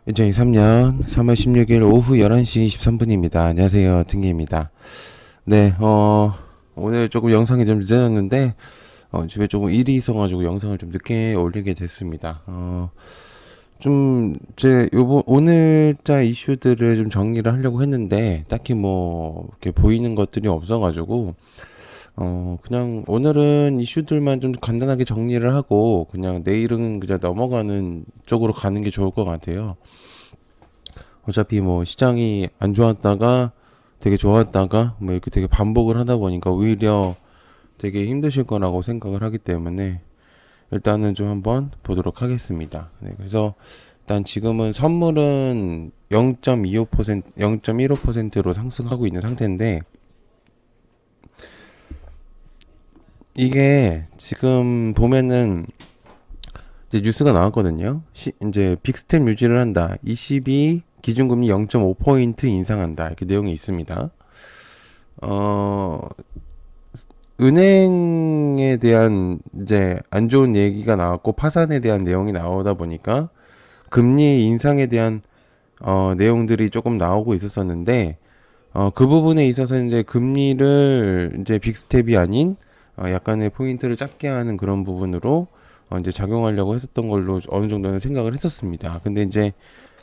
2023년 3월 16일 오후 11시 13분입니다. 안녕하세요. 등기입니다. 네, 오늘 조금 영상이 좀 늦어졌는데, 집에 조금 일이 있어가지고 영상을 좀 늦게 올리게 됐습니다. 오늘자 이슈들을 좀 정리를 하려고 했는데, 딱히 뭐, 이렇게 보이는 것들이 없어가지고, 그냥 오늘은 이슈들만 좀 간단하게 정리를 하고, 그냥 내일은 그냥 넘어가는 쪽으로 가는 게 좋을 것 같아요. 어차피 뭐 시장이 안 좋았다가 되게 좋았다가 뭐 이렇게 되게 반복을 하다 보니까 오히려 되게 힘드실 거라고 생각을 하기 때문에 일단은 좀 한번 보도록 하겠습니다. 네, 그래서 일단 지금은 선물은 0.25%, 0.15%로 상승하고 있는 상태인데 이게 지금 보면은 이제 뉴스가 나왔거든요. 이제 빅스텝 유지를 한다. 22 기준금리 0.5포인트 인상한다. 이렇게 내용이 있습니다. 어, 은행에 대한 이제 안 좋은 얘기가 나왔고 파산에 대한 내용이 나오다 보니까 금리 인상에 대한 내용들이 조금 나오고 있었었는데 그 부분에 있어서 이제 금리를 이제 빅스텝이 아닌 약간의 포인트를 작게 하는 그런 부분으로 이제 작용하려고 했었던 걸로 어느 정도는 생각을 했었습니다. 근데 이제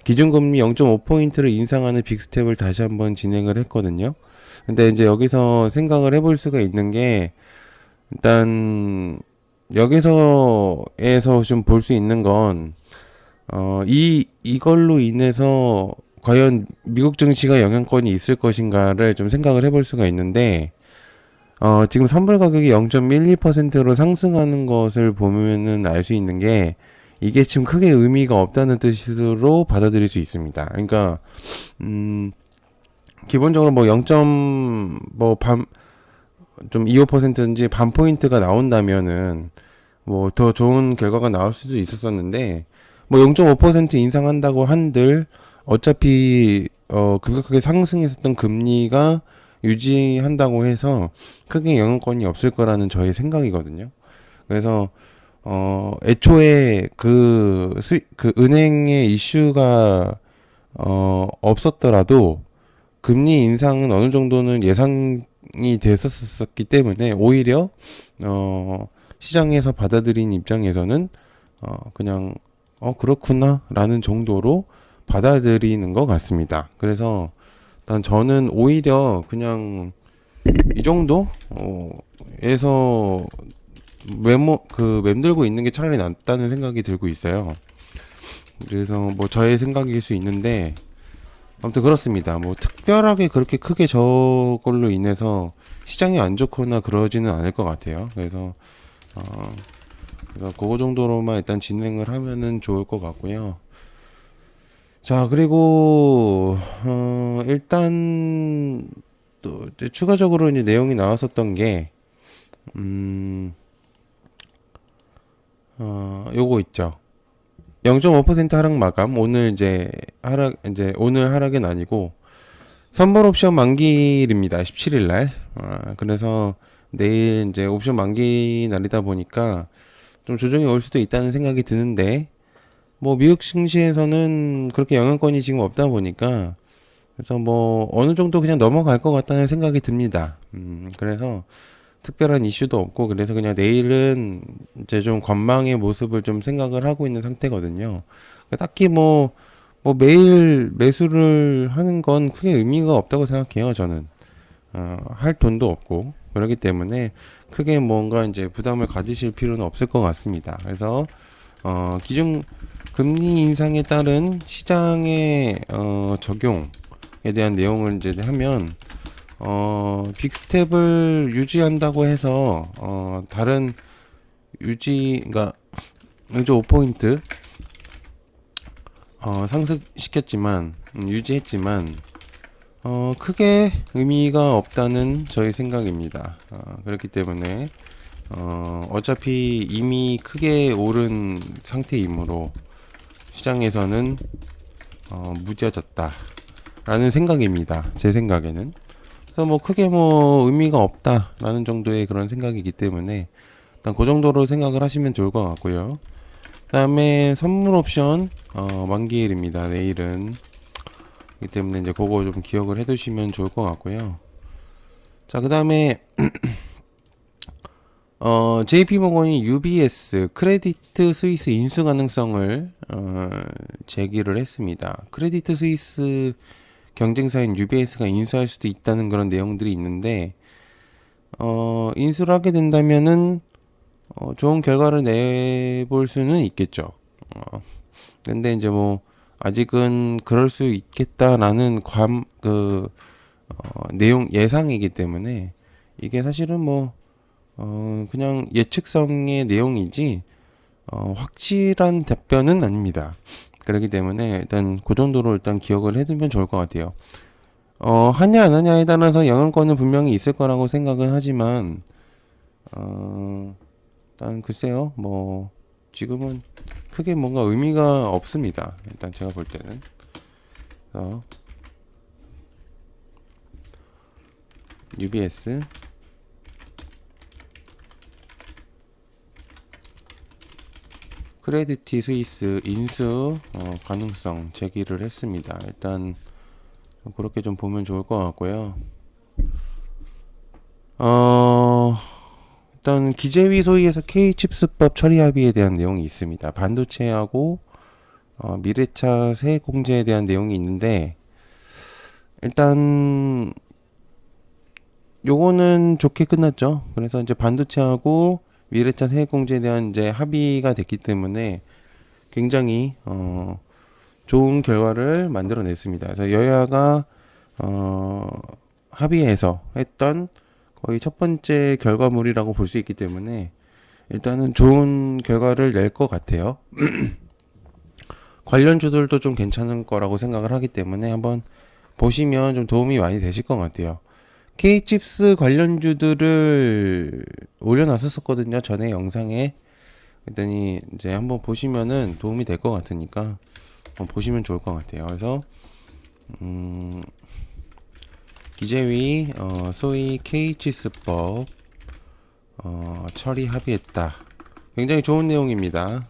기준금리 0.5포인트를 인상하는 빅스텝을 다시 한번 진행을 했거든요. 근데 이제 여기서 생각을 해볼 수가 있는 게 일단 여기서에서 좀 볼 수 있는 건 이걸로 인해서 과연 미국 증시가 영향권이 있을 것인가를 좀 생각을 해볼 수가 있는데 지금 선물 가격이 0.12%로 상승하는 것을 보면은 알 수 있는 게 이게 지금 크게 의미가 없다는 뜻으로 받아들일 수 있습니다. 그러니까 기본적으로 뭐 0. 좀 25%인지 반 포인트가 나온다면은 뭐 더 좋은 결과가 나올 수도 있었었는데 뭐 0.5% 인상한다고 한들 어차피 급격하게 상승했었던 금리가 유지한다고 해서 크게 영향권이 없을 거라는 저의 생각이거든요. 그래서 애초에 그 은행의 이슈가 없었더라도 금리 인상은 어느 정도는 예상이 됐었기 때문에 오히려 시장에서 받아들인 입장에서는 그냥 그렇구나라는 정도로 받아들이는 것 같습니다. 그래서 일단 저는 오히려 그냥 이 정도 에서 맴돌고 있는 게 차라리 낫다는 생각이 들고 있어요. 그래서 뭐 저의 생각일 수 있는데 아무튼 그렇습니다. 뭐 특별하게 그렇게 크게 저걸로 인해서 시장이 안 좋거나 그러지는 않을 것 같아요. 어, 그래서 그거 정도로만 일단 진행을 하면은 좋을 것 같고요. 자, 그리고 일단 또 이제 추가적으로 이제 내용이 나왔었던 게 요거 있죠. 0.5% 하락 마감. 이제 오늘 하락은 아니고 선물 옵션 만기일입니다. 17일 날. 그래서 내일 이제 옵션 만기 날이다 보니까 좀 조정이 올 수도 있다는 생각이 드는데 뭐 미국 증시에서는 그렇게 영향권이 지금 없다 보니까 그래서 뭐 어느 정도 그냥 넘어갈 것 같다는 생각이 듭니다. 그래서 특별한 이슈도 없고 그래서 그냥 내일은 이제 좀 관망의 모습을 좀 생각을 하고 있는 상태거든요. 딱히 뭐 매일 매수를 하는 건 크게 의미가 없다고 생각해요. 저는 할 돈도 없고 그렇기 때문에 크게 뭔가 이제 부담을 가지실 필요는 없을 것 같습니다. 그래서 기준 금리 인상에 따른 시장의 적용에 대한 내용을 이제 하면 빅스텝을 유지한다고 해서 다른 그러니까 0.5포인트 상승시켰지만 유지했지만 크게 의미가 없다는 저의 생각입니다. 그렇기 때문에 어차피 이미 크게 오른 상태이므로 시장에서는 무뎌졌다라는 생각입니다. 제 생각에는. 그래서 뭐 크게 뭐 의미가 없다라는 정도의 그런 생각이기 때문에 일단 그 정도로 생각을 하시면 좋을 것 같고요. 그다음에 선물 옵션 만기일입니다. 내일은. 그렇기 때문에 이제 그거 좀 기억을 해두시면 좋을 것 같고요. 자, 그다음에 JP모건이 UBS 크레디트 스위스 인수 가능성을 제기를 했습니다. 크레디트 스위스 경쟁사인 UBS가 인수할 수도 있다는 그런 내용들이 있는데 인수를 하게 된다면은 좋은 결과를 내볼 수는 있겠죠. 근데 이제 뭐 아직은 그럴 수 있겠다라는 내용 예상이기 때문에 이게 사실은 뭐 그냥 예측성의 내용이지 확실한 답변은 아닙니다. 그렇기 때문에 일단 그 정도로 일단 기억을 해두면 좋을 것 같아요. 하냐 안 하냐에 따라서 영향권은 분명히 있을 거라고 생각은 하지만 일단 글쎄요, 뭐 지금은 크게 뭔가 의미가 없습니다. 일단 제가 볼 때는. UBS 크레디티 스위스 인수 가능성 제기를 했습니다. 일단 그렇게 좀 보면 좋을 것 같고요. 일단 기재위 소위에서 K칩스법 처리 합의에 대한 내용이 있습니다. 반도체하고 미래차 세액 공제에 대한 내용이 있는데 일단 요거는 좋게 끝났죠. 그래서 이제 반도체하고 미래차 세액 공제에 대한 이제 합의가 됐기 때문에 굉장히 좋은 결과를 만들어냈습니다. 그래서 여야가 합의해서 했던 거의 첫 번째 결과물이라고 볼 수 있기 때문에 일단은 좋은 결과를 낼 것 같아요. 관련주들도 좀 괜찮은 거라고 생각을 하기 때문에 한번 보시면 좀 도움이 많이 되실 것 같아요. K칩스 관련주들을 올려놨었거든요. 전에 영상에. 그랬더니 이제 한번 보시면은 도움이 될 것 같으니까 한번 보시면 좋을 것 같아요. 그래서 기재위 소위 K칩스법 처리 합의했다. 굉장히 좋은 내용입니다.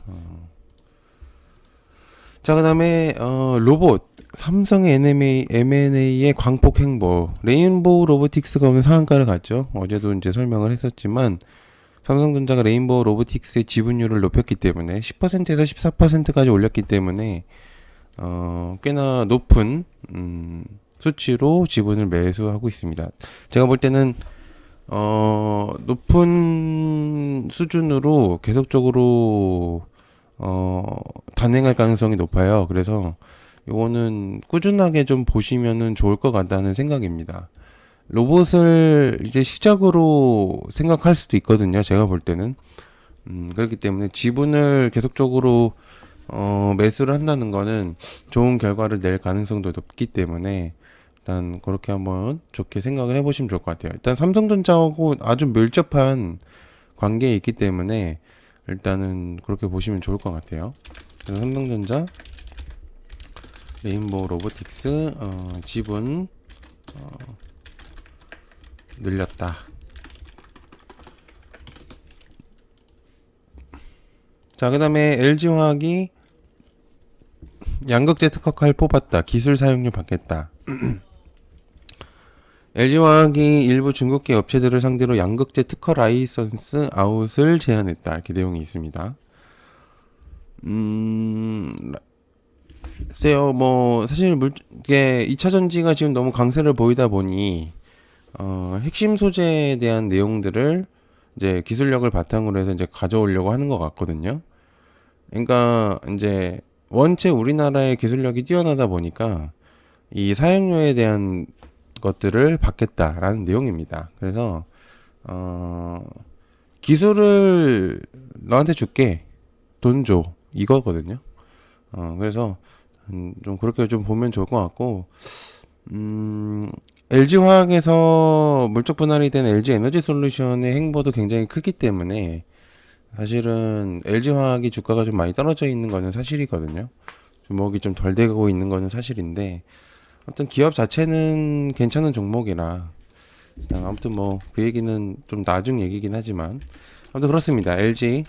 자, 그다음에 로봇 삼성의 M&A의 광폭 행보 레인보우 로보틱스가 오늘 상한가를 갔죠. 어제도 이제 설명을 했었지만 삼성전자가 레인보우 로보틱스의 지분율을 높였기 때문에 10%에서 14%까지 올렸기 때문에 꽤나 높은 수치로 지분을 매수하고 있습니다. 제가 볼 때는 높은 수준으로 계속적으로 단행할 가능성이 높아요. 그래서 요거는 꾸준하게 좀 보시면은 좋을 것 같다는 생각입니다. 로봇을 이제 시작으로 생각할 수도 있거든요. 제가 볼 때는. 그렇기 때문에 지분을 계속적으로 매수를 한다는 거는 좋은 결과를 낼 가능성도 높기 때문에 일단 그렇게 한번 좋게 생각을 해보시면 좋을 것 같아요. 일단 삼성전자하고 아주 밀접한 관계에 있기 때문에 일단은 그렇게 보시면 좋을 것 같아요. 그래서 삼성전자 레인보우 로보틱스 지분 늘렸다. 자, 그 다음에 LG화학이 양극재 특허칼 뽑았다. 기술 사용료 받겠다. LG화학이 일부 중국계 업체들을 상대로 양극재 특허 라이선스 아웃을 제안했다. 이렇게 내용이 있습니다. 글쎄요, 뭐 사실 이게 2차 전지가 지금 너무 강세를 보이다 보니 핵심 소재에 대한 내용들을 이제 기술력을 바탕으로 해서 이제 가져오려고 하는 것 같거든요. 그러니까 이제 원체 우리나라의 기술력이 뛰어나다 보니까 이 사용료에 대한 것들을 받겠다라는 내용입니다. 그래서 기술을 너한테 줄게, 돈 줘, 이거거든요. 그래서 좀 그렇게 좀 보면 좋을 것 같고, LG화학에서 물적 분할이 된 LG에너지솔루션의 행보도 굉장히 크기 때문에 사실은 LG화학이 주가가 좀 많이 떨어져 있는 거는 사실이거든요. 주목이 좀 덜 되고 있는 거는 사실인데, 아무튼 기업 자체는 괜찮은 종목이라 아무튼 뭐 그 얘기는 좀 나중 얘기긴 하지만 아무튼 그렇습니다. LG화학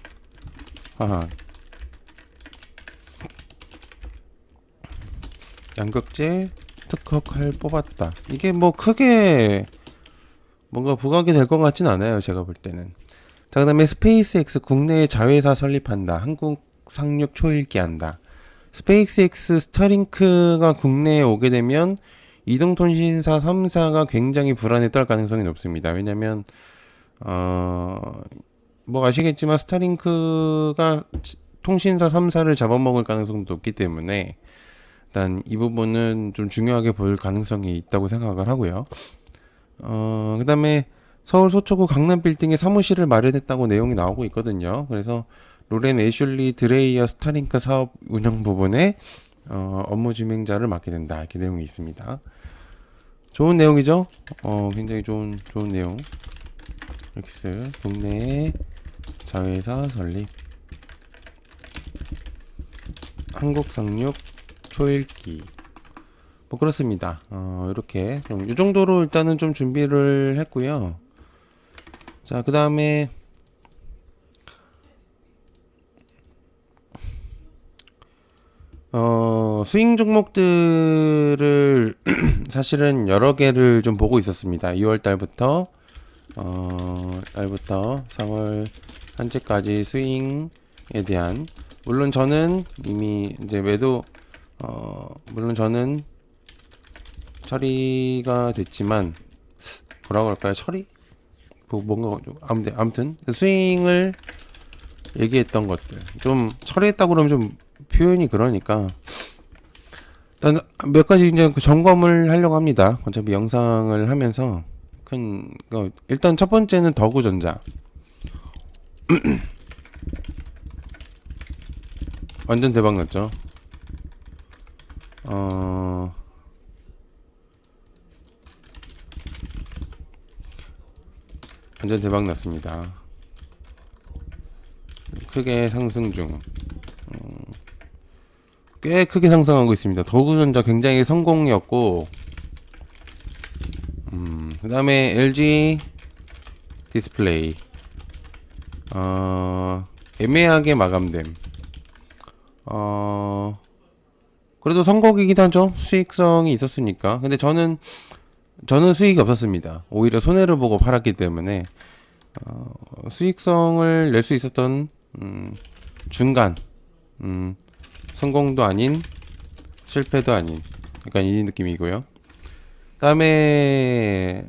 양극재 특허 칼 뽑았다. 이게 뭐 크게 뭔가 부각이 될 것 같진 않아요, 제가 볼 때는. 자, 그다음에 스페이스X 국내에 자회사 설립한다. 한국 상륙 초읽기 한다. 스페이스X 스타링크가 국내에 오게 되면 이동통신사 3사가 굉장히 불안에 떨 가능성이 높습니다. 왜냐면 뭐 아시겠지만 스타링크가 통신사 3사를 잡아먹을 가능성도 높기 때문에 일단 이 부분은 좀 중요하게 볼 가능성이 있다고 생각을 하고요. 그 다음에 서울 서초구 강남빌딩에 사무실을 마련했다고 내용이 나오고 있거든요. 그래서 로렌 애슐리 드레이어 스타링크 사업 운영 부분에 업무 진행자를 맡게 된다. 이렇게 내용이 있습니다. 좋은 내용이죠? 굉장히 좋은 내용. X 국내에 자회사 설립. 한국 상륙 초읽기. 뭐 그렇습니다. 이렇게 좀 이 정도로 일단은 좀 준비를 했고요. 자, 그 다음에 스윙 종목들을 사실은 여러 개를 좀 보고 있었습니다. 2월 달부터 3월 현재까지 스윙에 대한, 물론 저는 이미 이제 매도 물론 저는 처리가 됐지만 뭐라고 할까요? 처리? 뭐 뭔가 아무튼 스윙을 얘기했던 것들 좀 처리했다고 그러면 좀 표현이 그러니까 일단 몇 가지 이제 그 점검을 하려고 합니다. 어차피 영상을 하면서 일단 첫 번째는 더구전자 완전 대박 났죠. 완전 대박 났습니다. 크게 상승 중. 꽤 크게 상승하고 있습니다. 더구전자 굉장히 성공이었고, 그 다음에 LG 디스플레이, 애매하게 마감됨. 그래도 성공이긴 하죠. 수익성이 있었으니까. 근데 저는 수익이 없었습니다. 오히려 손해를 보고 팔았기 때문에, 수익성을 낼 수 있었던, 중간, 성공도 아닌 실패도 아닌 약간 이 느낌이고요. 그다음에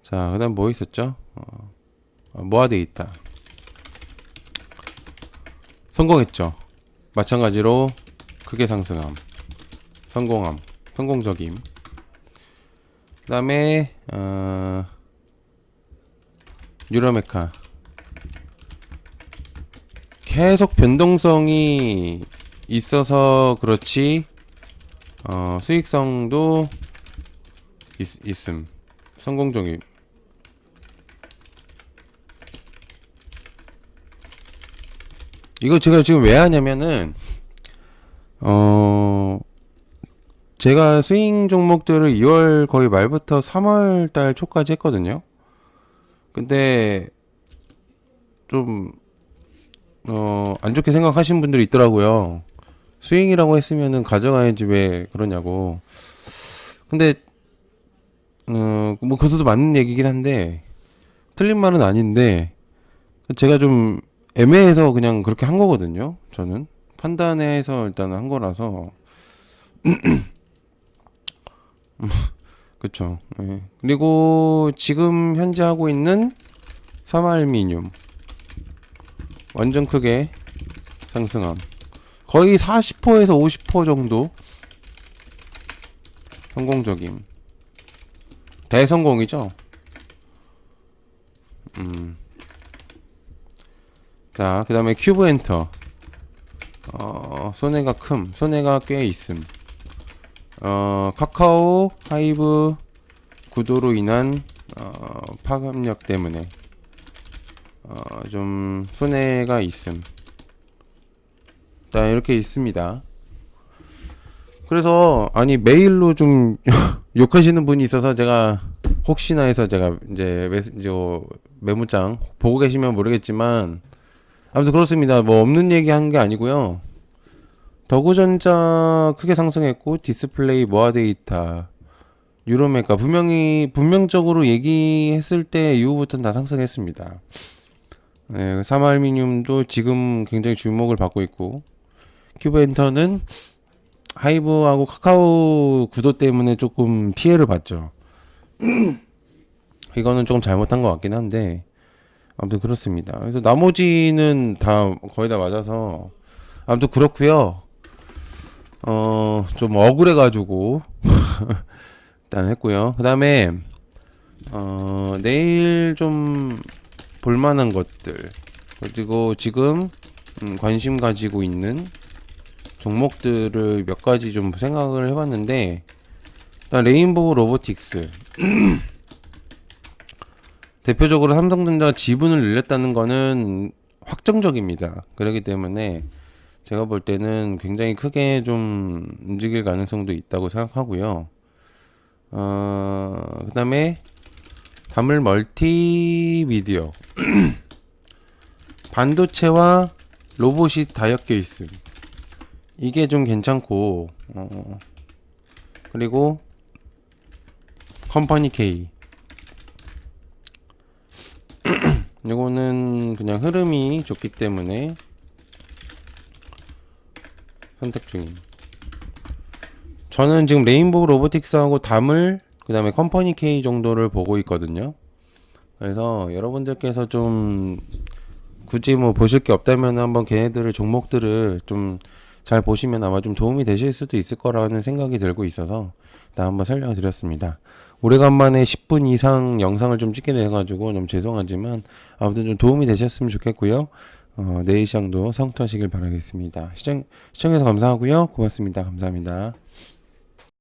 자, 그다음 뭐 있었죠? 모아데이터 성공했죠. 마찬가지로 크게 상승함, 성공적임. 그다음에 유러메카 계속 변동성이 있어서 그렇지 수익성도 있음. 성공적임. 이거 제가 지금 왜 하냐면은 제가 스윙 종목들을 2월 거의 말부터 3월 달 초까지 했거든요. 근데 좀 안 좋게 생각하시는 분들이 있더라고요. 스윙이라고 했으면은 가져가야지 왜 그러냐고. 근데 뭐 그것도 맞는 얘기긴 한데 틀린 말은 아닌데 제가 좀 애매해서 그냥 그렇게 한 거거든요. 저는 판단해서 일단 한 거라서 그쵸. 네. 그리고 지금 현재 하고 있는 삼알미늄 완전 크게 상승함. 거의 40%에서 50% 정도 성공적임. 대성공이죠. 자, 그 다음에 큐브 엔터. 손해가 꽤 있음. 카카오 하이브 구도로 인한 파급력 때문에 좀 손해가 있음. 자, 이렇게 있습니다. 그래서 아니 메일로 좀 욕하시는 분이 있어서 제가 혹시나 해서 제가 이제 메모장 보고 계시면 모르겠지만 아무튼 그렇습니다. 뭐 없는 얘기 한 게 아니고요. 더구전자 크게 상승했고 디스플레이, 모아 데이터, 유로메가 분명적으로 얘기했을 때 이후부터는 다 상승했습니다. 네, 삼알미늄도 지금 굉장히 주목을 받고 있고 큐브엔터는 하이브하고 카카오 구도 때문에 조금 피해를 봤죠. 이거는 조금 잘못한 것 같긴 한데 아무튼 그렇습니다. 그래서 나머지는 다 거의 다 맞아서 아무튼 그렇고요. 좀 억울해가지고 일단 했고요. 그 다음에 내일 좀 볼만한 것들 그리고 지금 관심 가지고 있는 종목들을 몇 가지 좀 생각을 해봤는데 일단 레인보우 로보틱스 대표적으로 삼성전자 지분을 늘렸다는 거는 확정적입니다. 그렇기 때문에 제가 볼 때는 굉장히 크게 좀 움직일 가능성도 있다고 생각하고요. 그 다음에 다물 멀티미디어 반도체와 로봇이 다 엮여 있음. 이게 좀 괜찮고 그리고 컴퍼니 K 이거는 그냥 흐름이 좋기 때문에 선택 중임. 저는 지금 레인보우 로보틱스하고 다물 그 다음에 컴퍼니 K 정도를 보고 있거든요. 그래서 여러분들께서 좀 굳이 뭐 보실 게 없다면 한번 걔네들의 종목들을 좀 잘 보시면 아마 좀 도움이 되실 수도 있을 거라는 생각이 들고 있어서 일단 한번 설명을 드렸습니다. 오래간만에 10분 이상 영상을 좀 찍게 돼가지고 좀 죄송하지만 아무튼 좀 도움이 되셨으면 좋겠고요. 내일 시장도 성투하시길 바라겠습니다. 시청해서 감사하고요. 고맙습니다. 감사합니다.